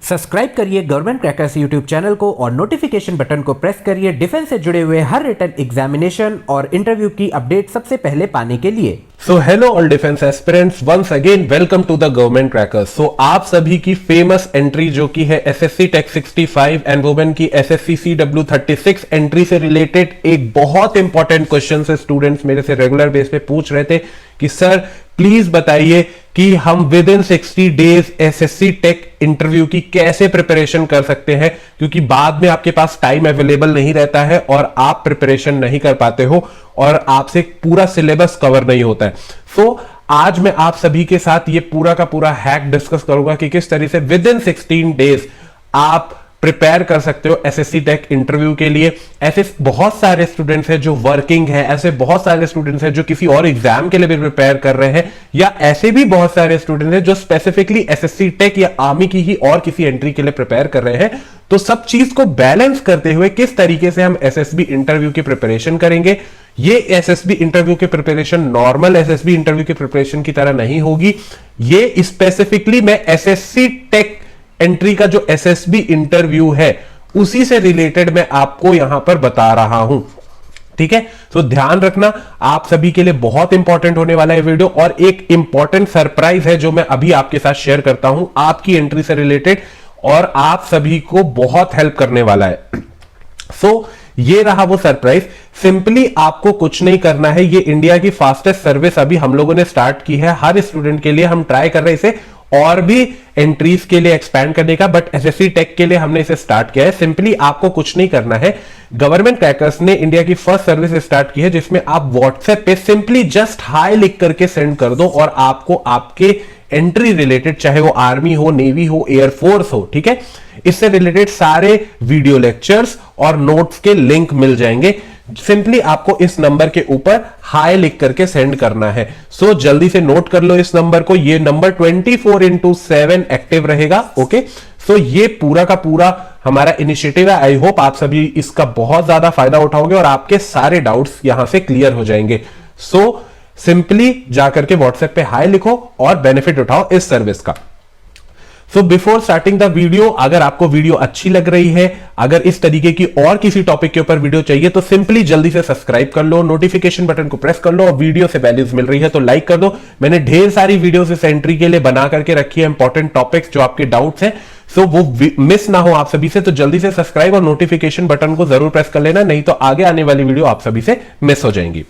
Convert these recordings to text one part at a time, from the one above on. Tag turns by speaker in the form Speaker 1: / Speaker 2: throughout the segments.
Speaker 1: Subscribe करिए government crackers YouTube channel को और नोटिफिकेशन बटन को प्रेस करिए डिफेंस से जुड़े हुए हर रिटन एग्जामिनेशन और इंटरव्यू की अपडेट सबसे पहले पाने के लिए।
Speaker 2: So hello all defence aspirants, once again welcome to the government crackers. So आप सभी की फेमस एंट्री जो की है एसएससी टेक 65 एंड वुमेन की एसएससी CW 36 एंट्री से रिलेटेड एक बहुत इंपॉर्टेंट क्वेश्चन से स्टूडेंट्स मेरे से रेगुलर बेस पे पूछ रहे थे कि सर प्लीज बताइए कि हम with in 60 days SSC tech interview की कैसे प्रिपरेशन कर सकते हैं, क्योंकि बाद में आपके पास टाइम अवेलेबल नहीं रहता है और आप प्रिपरेशन नहीं कर पाते हो और आपसे पूरा सिलेबस कवर नहीं होता है। सो आज मैं आप सभी के साथ ये पूरा का पूरा हैक डिस्कस करूंगा कि किस तरह से विद इन 16 डेज आप प्रिपेयर कर सकते हो एसएससी टेक इंटरव्यू के लिए। ऐसे बहुत सारे स्टूडेंट्स हैं जो वर्किंग है, ऐसे बहुत सारे स्टूडेंट्स हैं जो किसी और एग्जाम के लिए भी प्रिपेयर कर रहे हैं, या ऐसे भी बहुत सारे स्टूडेंट्स हैं जो स्पेसिफिकली एसएससी टेक या आर्मी की ही और किसी एंट्री के लिए प्रिपेयर कर रहे हैं। तो सब चीज को बैलेंस करते हुए किस तरीके से हम एसएसबी इंटरव्यू की प्रिपरेशन करेंगे। ये एसएसबी इंटरव्यू की प्रिपरेशन नॉर्मल एसएसबी इंटरव्यू की प्रिपरेशन की तरह नहीं होगी। ये स्पेसिफिकली मैं एसएससी टेक एंट्री का जो एसएसबी इंटरव्यू है उसी से रिलेटेड मैं आपको यहां पर बता रहा हूं, ठीक है। तो ध्यान रखना, आप सभी के लिए बहुत इंपॉर्टेंट होने वाला है वीडियो, और एक इंपॉर्टेंट सरप्राइज है जो मैं अभी आपके साथ शेयर करता हूं आपकी एंट्री से रिलेटेड, और आप सभी को बहुत हेल्प करने वाला है। सो ये रहा वो सरप्राइज। सिंपली आपको कुछ नहीं करना है, ये इंडिया की फास्टेस्ट सर्विस अभी हम लोगों ने स्टार्ट की है हर स्टूडेंट के लिए। हम ट्राई कर रहे हैं इसे और भी एंट्रीज के लिए एक्सपैंड करने का, बट एसएससी टेक के लिए हमने इसे स्टार्ट किया है। सिंपली आपको कुछ नहीं करना है, गवर्नमेंट क्रैकर्स ने इंडिया की फर्स्ट सर्विस स्टार्ट की है जिसमें आप व्हाट्सएप पे सिंपली जस्ट हाई लिख करके सेंड कर दो और आपको आपके एंट्री रिलेटेड, चाहे वो आर्मी हो, नेवी हो, एयरफोर्स हो, ठीक है, इससे रिलेटेड सारे वीडियो लेक्चर्स और नोट्स के लिंक मिल जाएंगे। सिंपली आपको इस नंबर के ऊपर हाई लिख करके सेंड करना है। सो जल्दी से नोट कर लो इस नंबर को, ये नंबर 24/7 एक्टिव रहेगा। ओके, सो ये पूरा का पूरा हमारा इनिशिएटिव है। आई होप आप सभी इसका बहुत ज्यादा फायदा उठाओगे और आपके सारे डाउट्स यहां से क्लियर हो जाएंगे। सो सिंपली जाकर के व्हाट्सएप पे हाई लिखो और बेनिफिट उठाओ इस सर्विस का। So before starting the video, अगर आपको वीडियो अच्छी लग रही है, अगर इस तरीके की और किसी टॉपिक के ऊपर वीडियो चाहिए, तो सिंपली जल्दी से सब्सक्राइब कर लो, नोटिफिकेशन बटन को प्रेस कर लो, और वीडियो से वैल्यूज मिल रही है तो लाइक कर दो। मैंने ढेर सारी वीडियोस इस एंट्री के लिए बना करके रखी है, इंपॉर्टेंट टॉपिक्स जो आपके डाउट्स हैं, सो वो मिस ना हो आप सभी से। तो जल्दी से सब्सक्राइब और नोटिफिकेशन बटन को जरूर प्रेस कर लेना, नहीं तो आगे आने वाली वीडियो आप सभी से मिस हो जाएंगी।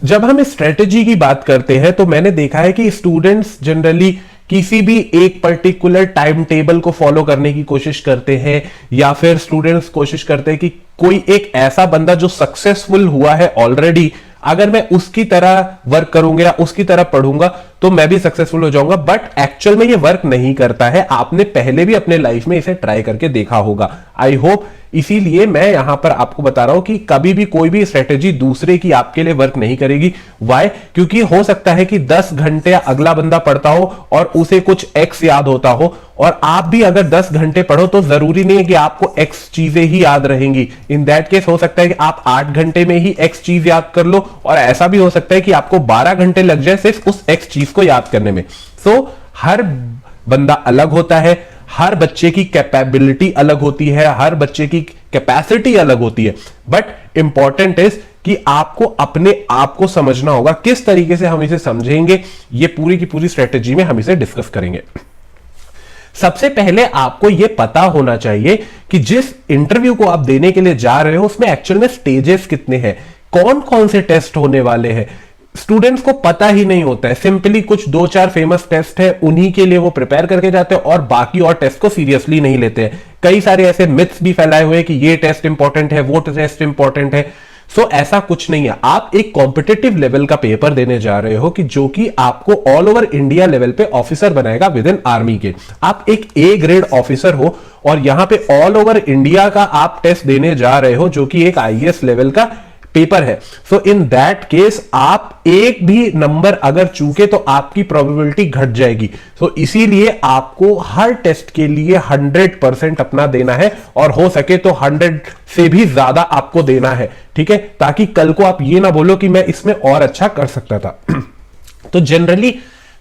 Speaker 2: जब हम स्ट्रेटेजी की बात करते हैं तो मैंने देखा है कि स्टूडेंट्स जनरली किसी भी एक पर्टिकुलर टाइम टेबल को फॉलो करने की कोशिश करते हैं, या फिर स्टूडेंट्स कोशिश करते हैं कि कोई एक ऐसा बंदा जो सक्सेसफुल हुआ है ऑलरेडी, अगर मैं उसकी तरह वर्क करूंगा या उसकी तरह पढ़ूंगा तो मैं भी सक्सेसफुल हो जाऊंगा। बट एक्चुअल में ये वर्क नहीं करता है। आपने पहले भी अपने लाइफ में इसे ट्राई करके देखा होगा, आई होप। इसीलिए मैं यहां पर आपको बता रहा हूं कि कभी भी कोई भी स्ट्रेटेजी दूसरे की आपके लिए वर्क नहीं करेगी। वाई? क्योंकि हो सकता है कि 10 घंटे अगला बंदा पढ़ता हो और उसे कुछ एक्स याद होता हो, और आप भी अगर 10 घंटे पढ़ो तो जरूरी नहीं है कि आपको एक्स चीजें ही याद रहेंगी। इन दैट केस हो सकता है कि आप 8 घंटे में ही एक्स चीज याद कर लो, और ऐसा भी हो सकता है कि आपको 12 घंटे लग जाए सिर्फ उस एक्स चीज को याद करने में। सो हर बंदा अलग होता है, हर बच्चे की कैपेबिलिटी अलग होती है, हर बच्चे की कैपेसिटी अलग होती है, बट इंपॉर्टेंट इज कि आपको अपने आप को समझना होगा। किस तरीके से हम इसे समझेंगे, ये पूरी की पूरी स्ट्रेटेजी में हम इसे डिस्कस करेंगे। सबसे पहले आपको यह पता होना चाहिए कि जिस इंटरव्यू को आप देने के लिए जा रहे हो उसमें एक्चुअल में स्टेजेस कितने हैं, कौन कौन से टेस्ट होने वाले हैं। स्टूडेंट्स को पता ही नहीं होता है। सिंपली कुछ 2-4 फेमस टेस्ट है, उन्हीं के लिए वो प्रिपेयर करके जाते हैं और बाकी और टेस्ट को सीरियसली नहीं लेते हैं। कई सारे ऐसे मिथ्स भी फैलाए हुए हैं कि ये टेस्ट इंपॉर्टेंट है, वो टेस्ट इंपॉर्टेंट है। सो ऐसा कुछ नहीं है। आप एक कॉम्पिटिटिव लेवल का पेपर देने जा रहे हो कि जो कि आपको ऑल ओवर इंडिया लेवल पे ऑफिसर बनाएगा विद इन आर्मी के। आप एक ए ग्रेड ऑफिसर हो और यहां पे ऑल ओवर इंडिया का आप टेस्ट देने जा रहे हो जो कि एक आईएएस लेवल का पेपर है। सो इन दैट केस आप एक भी नंबर अगर चूके तो आपकी प्रोबेबिलिटी घट जाएगी। सो इसीलिए आपको हर टेस्ट के लिए 100% अपना देना है, और हो सके तो 100 से भी ज्यादा आपको देना है, ठीक है, ताकि कल को आप ये ना बोलो कि मैं इसमें और अच्छा कर सकता था। तो जनरली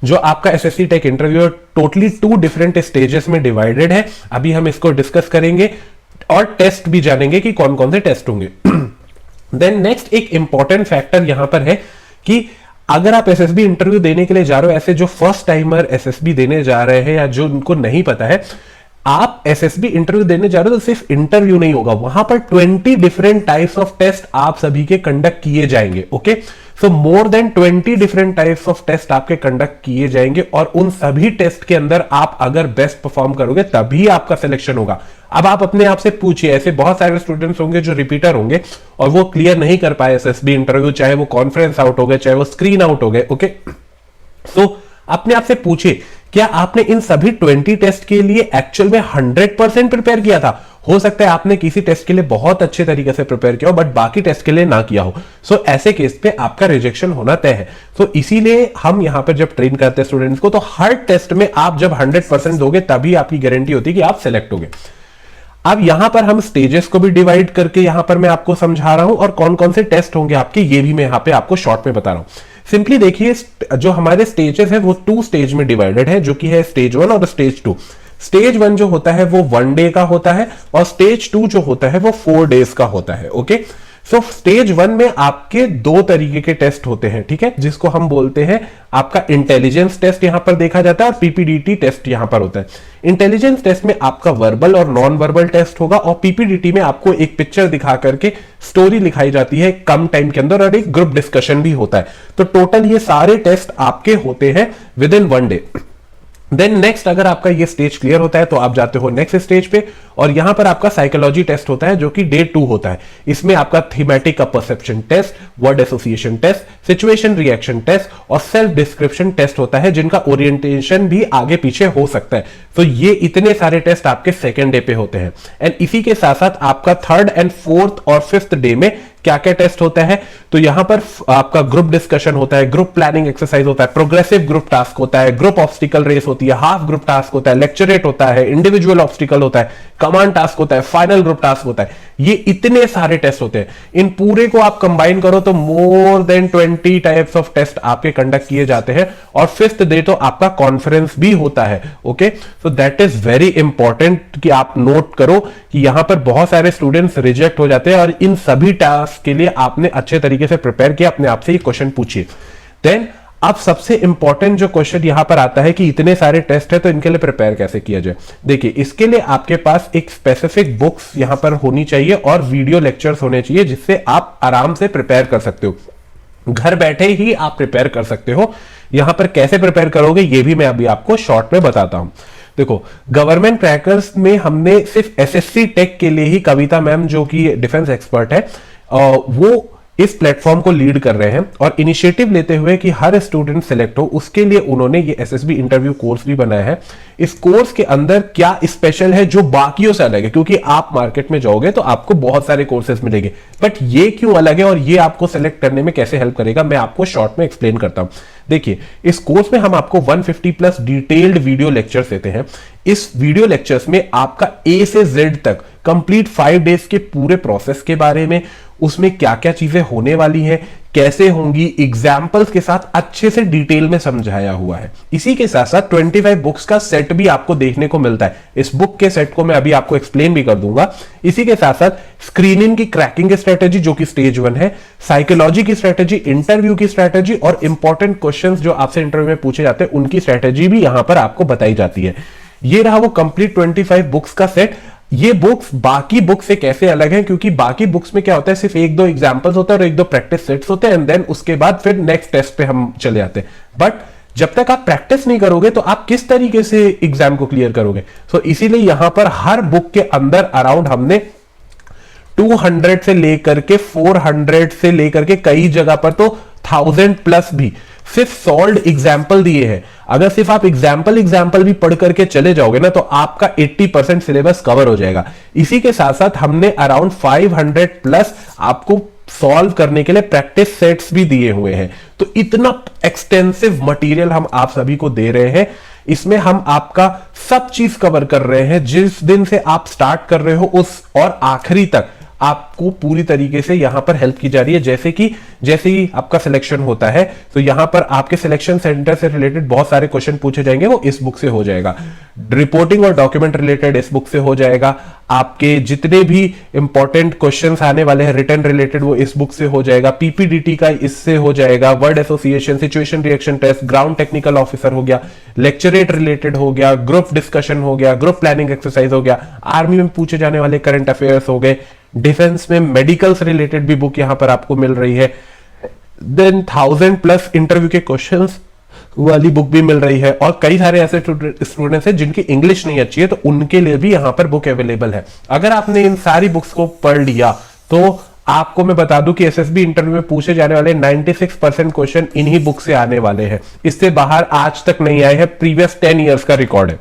Speaker 2: जो आपका SSC tech interview totally 2 different stages में डिवाइडेड है। अभी हम इसको डिस्कस करेंगे और टेस्ट भी जानेंगे कि कौन कौन से टेस्ट होंगे। देन नेक्स्ट एक इंपॉर्टेंट फैक्टर यहां पर है कि अगर आप एसएसबी इंटरव्यू देने के लिए जा रहे हो, ऐसे जो फर्स्ट टाइमर एसएसबी देने जा रहे हैं या जो उनको नहीं पता है, आप एसएसबी इंटरव्यू देने जा रहे हो तो सिर्फ इंटरव्यू नहीं होगा, वहां पर 20 डिफरेंट टाइप्स ऑफ टेस्ट आप सभी के कंडक्ट किए जाएंगे। Okay, so more than 20 different types of test आपके कंडक्ट किए जाएंगे और उन सभी टेस्ट के अंदर आप अगर बेस्ट परफॉर्म करोगे तभी आपका सिलेक्शन होगा। अब आप अपने आप से पूछिए, ऐसे बहुत सारे स्टूडेंट्स होंगे जो रिपीटर होंगे और वो क्लियर नहीं कर पाए एसएसबी इंटरव्यू, चाहे वो कॉन्फ्रेंस आउट हो गए, चाहे वो स्क्रीन आउट हो गए। ओके, सो अपने आप से पूछिए, क्या आपने इन सभी 20 टेस्ट के लिए एक्चुअल में 100% प्रिपेयर किया था? हो सकता है आपने किसी टेस्ट के लिए बहुत अच्छे तरीके से प्रिपेयर किया हो बट बाकी टेस्ट के लिए ना किया हो। सो ऐसे केस पे आपका रिजेक्शन होना तय है। सो इसीलिए हम यहां पर जब ट्रेन करते हैं स्टूडेंट्स को, तो हर टेस्ट में आप जब 100% दोगे तभी आपकी गारंटी होती है कि आप सिलेक्ट होगे। अब यहां पर हम स्टेजेस को भी डिवाइड करके यहां पर मैं आपको समझा रहा हूं और कौन कौन से टेस्ट होंगे आपके, ये भी मैं यहां पे आपको शॉर्ट में बता रहा हूं। सिंपली देखिए, जो हमारे स्टेजेस है वो 2 स्टेज में डिवाइडेड है, जो कि है स्टेज 1 और स्टेज 2। स्टेज 1 जो होता है वो 1 डे का होता है और स्टेज 2 जो होता है वो 4 डेज का होता है। ओके, सो स्टेज 1 में आपके 2 तरीके के टेस्ट होते हैं, ठीक है, जिसको हम बोलते हैं आपका इंटेलिजेंस टेस्ट यहां पर देखा जाता है और पीपीडीटी टेस्ट यहां पर होता है। इंटेलिजेंस टेस्ट में आपका वर्बल और नॉन वर्बल टेस्ट होगा और पीपीडीटी में आपको एक पिक्चर दिखा करके स्टोरी लिखाई जाती है कम टाइम के अंदर और एक ग्रुप डिस्कशन भी होता है। तो टोटल ये सारे टेस्ट आपके होते हैं within 1 day. Then next, अगर आपका ये स्टेज क्लियर होता है तो आप जाते हो नेक्स्ट स्टेज पे और यहां पर आपका साइकोलॉजी टेस्ट होता है जो कि डे 2 होता है। इसमें आपका thematic perception test, word association test, situation reaction test और सेल्फ डिस्क्रिप्शन टेस्ट होता है, जिनका ओरिएंटेशन भी आगे पीछे हो सकता है। तो ये इतने सारे टेस्ट आपके सेकेंड डे पे होते हैं। एंड इसी के साथ साथ आपका 3rd एंड 4th और 5th डे में क्या क्या टेस्ट होता है, तो यहां पर आपका ग्रुप डिस्कशन होता है, ग्रुप प्लानिंग एक्सरसाइज होता है, प्रोग्रेसिव ग्रुप टास्क होता है, ग्रुप ऑब्स्टिकल रेस होती है, हाफ ग्रुप टास्क होता है, लेक्चरेट होता है, इंडिविजुअल ऑब्स्टिकल होता है, कमांड टास्क होता है, फाइनल ग्रुप टास्क होता है। ये इतने सारे टेस्ट होते हैं। इन पूरे को आप कंबाइन करो तो more than 20 types of test आपके कंडक्ट किए जाते हैं और 5th डे तो आपका कॉन्फ्रेंस भी होता है। Okay, so that is very important कि आप नोट करो कि यहां पर बहुत सारे स्टूडेंट्स रिजेक्ट हो जाते हैं और इन सभी टास्क के लिए आपने अच्छे तरीके से प्रिपेयर किया। अपने आप से ये क्वेश्चन पूछिए। देन अब सबसे इंपॉर्टेंट जो क्वेश्चन यहां पर आता है कि इतने सारे टेस्ट है तो इनके लिए प्रिपेयर कैसे किया जाए। देखिए, इसके लिए आपके पास एक स्पेसिफिक बुक्स यहां पर होनी चाहिए और वीडियो लेक्चर्स होने चाहिए जिससे आप आराम से प्रिपेयर कर सकते हो। घर बैठे ही आप प्रिपेयर कर सकते हो। यहां पर कैसे प्रिपेयर करोगे ये भी मैं अभी आपको शॉर्ट में बताता हूं। देखो, गवर्नमेंट क्रैकर्स में हमने सिर्फ एसएससी टेक के लिए ही कविता मैम, जो कि डिफेंस एक्सपर्ट है, वो इस प्लेटफॉर्म को लीड कर रहे हैं और इनिशिएटिव लेते हुए कि हर स्टूडेंट सिलेक्ट हो, उसके लिए उन्होंने ये एसएसबी इंटरव्यू कोर्स भी बनाया है। इस कोर्स के अंदर क्या स्पेशल है जो बाकियों से अलग है, क्योंकि आप मार्केट में जाओगे तो आपको बहुत सारे कोर्सेज मिलेंगे, बट ये क्यों अलग है और ये आपको सिलेक्ट करने में कैसे हेल्प करेगा, मैं आपको शॉर्ट में एक्सप्लेन करता हूं। देखिए, इस कोर्स में हम आपको 150+ डिटेल्ड वीडियो लेक्चर्स देते हैं। इस वीडियो लेक्चर्स में आपका ए से जेड तक कंप्लीट 5 डेज के पूरे प्रोसेस के बारे में, उसमें क्या क्या चीजें होने वाली हैं, कैसे होंगी, एग्जाम्पल्स के साथ अच्छे से डिटेल में समझाया हुआ है। इसी के साथ साथ 25 बुक्स का सेट भी आपको देखने को मिलता है। इस बुक के सेट को मैं अभी आपको एक्सप्लेन भी कर दूंगा। इसी के साथ साथ स्क्रीनिंग की क्रैकिंग की स्ट्रेटेजी जो कि स्टेज 1 है, साइकोलॉजी की स्ट्रेटेजी, इंटरव्यू की स्ट्रेटेजी और इंपॉर्टेंट क्वेश्चंस जो आपसे इंटरव्यू में पूछे जाते हैं उनकी स्ट्रेटेजी भी यहां पर आपको बताई जाती है। ये रहा वो कंप्लीट 25 बुक्स का सेट। ये बुक्स बाकी बुक से कैसे अलग है, क्योंकि बाकी बुक्स में क्या होता है, सिर्फ 1-2 एग्जांपल्स होता है और 1-2 प्रैक्टिस सेट्स होते हैं एंड देन उसके बाद फिर नेक्स्ट टेस्ट पे हम चले आते हैं। बट जब तक आप प्रैक्टिस नहीं करोगे तो आप किस तरीके से एग्जाम को क्लियर करोगे। सो इसीलिए यहां पर हर बुक के अंदर अराउंड हमने 200 से लेकर के 400 से लेकर के कई जगह पर तो 1000+ भी सिर्फ सॉल्व्ड एग्जाम्पल दिए हैं। अगर सिर्फ आप एग्जाम्पल भी पढ़ करके चले जाओगे ना तो आपका 80% सिलेबस कवर हो जाएगा। इसी के साथ साथ हमने अराउंड 500+ आपको सॉल्व करने के लिए प्रैक्टिस सेट्स भी दिए हुए हैं। तो इतना एक्सटेंसिव मटेरियल हम आप सभी को दे रहे हैं। इसमें हम आपका सब चीज कवर कर रहे हैं, जिस दिन से आप स्टार्ट कर रहे हो उस और आखिरी तक आपको पूरी तरीके से यहां पर हेल्प की जा रही है। जैसे ही आपका सिलेक्शन होता है तो यहां पर आपके सिलेक्शन सेंटर से रिलेटेड बहुत सारे क्वेश्चन पूछे जाएंगे, वो इस बुक से हो जाएगा। रिपोर्टिंग और डॉक्यूमेंट रिलेटेड इस बुक से हो जाएगा। आपके जितने भी इंपॉर्टेंट क्वेश्चंस आने वाले हैं रिटर्न रिलेटेड, वो इस बुक से हो जाएगा। पीपीडीटी का इससे हो जाएगा। Word association, situation reaction test, ground technical officer हो गया, लेक्चरेट रिलेटेड हो गया, ग्रुप डिस्कशन हो गया, ग्रुप प्लानिंग एक्सरसाइज हो गया, आर्मी में पूछे जाने वाले करंट अफेयर्स हो गए, डिफेंस में मेडिकल से रिलेटेड भी बुक यहां पर आपको मिल रही है। देन 1000+ इंटरव्यू के क्वेश्चंस वाली बुक भी मिल रही है। और कई सारे ऐसे स्टूडेंट्स हैं जिनकी इंग्लिश नहीं अच्छी है, तो उनके लिए भी यहां पर बुक अवेलेबल है। अगर आपने इन सारी बुक्स को पढ़ लिया तो आपको मैं बता दूं कि एसएसबी इंटरव्यू में पूछे जाने वाले 96% क्वेश्चन इन्हीं बुक से आने वाले हैं। इससे बाहर आज तक नहीं आए हैं। प्रीवियस 10 इयर्स का रिकॉर्ड है।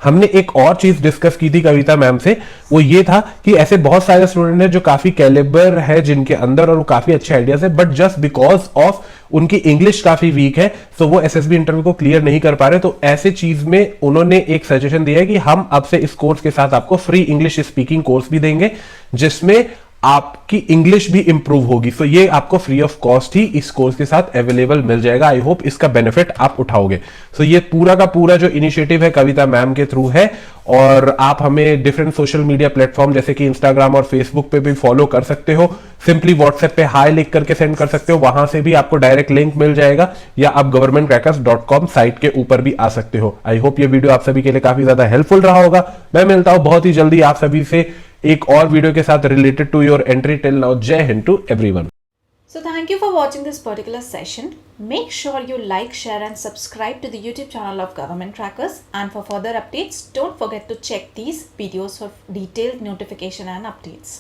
Speaker 2: हमने एक और चीज डिस्कस की थी कविता मैम से, वो ये था कि ऐसे बहुत सारे स्टूडेंट हैं जो काफी कैलिबर है जिनके अंदर, और वो काफी अच्छे आइडियाज है, बट जस्ट बिकॉज ऑफ उनकी इंग्लिश काफी वीक है तो वो एसएसबी इंटरव्यू को क्लियर नहीं कर पा रहे। तो ऐसे चीज में उन्होंने एक सजेशन दिया है कि हम अब से इस कोर्स के साथ आपको फ्री इंग्लिश स्पीकिंग कोर्स भी देंगे, जिसमें आपकी इंग्लिश भी इंप्रूव होगी। तो ये आपको फ्री ऑफ कॉस्ट ही इस कोर्स के साथ अवेलेबल मिल जाएगा। आई होप इसका बेनिफिट आप उठाओगे। तो ये पूरा का पूरा जो इनिशिएटिव है कविता मैम के थ्रू है, और आप हमें डिफरेंट सोशल मीडिया प्लेटफॉर्म जैसे कि इंस्टाग्राम और फेसबुक पे भी फॉलो कर सकते हो। सिंपली व्हाट्सएप पे हाई लिख करके सेंड कर सकते हो, वहां से भी आपको डायरेक्ट लिंक मिल जाएगा, या आप governmentcrackers.com साइट के ऊपर भी आ सकते हो। आई होप ये वीडियो आप सभी के लिए काफी ज्यादा हेल्पफुल रहा होगा। मैं मिलता हूं बहुत ही जल्दी आप सभी से एक और वीडियो के साथ related to your entry. Till now, जय हिंद to everyone.
Speaker 3: So thank you for watching this particular session. Make sure you like, share and subscribe to the YouTube channel of Government Crackers, and for further updates don't forget to check these videos for detailed notification and updates.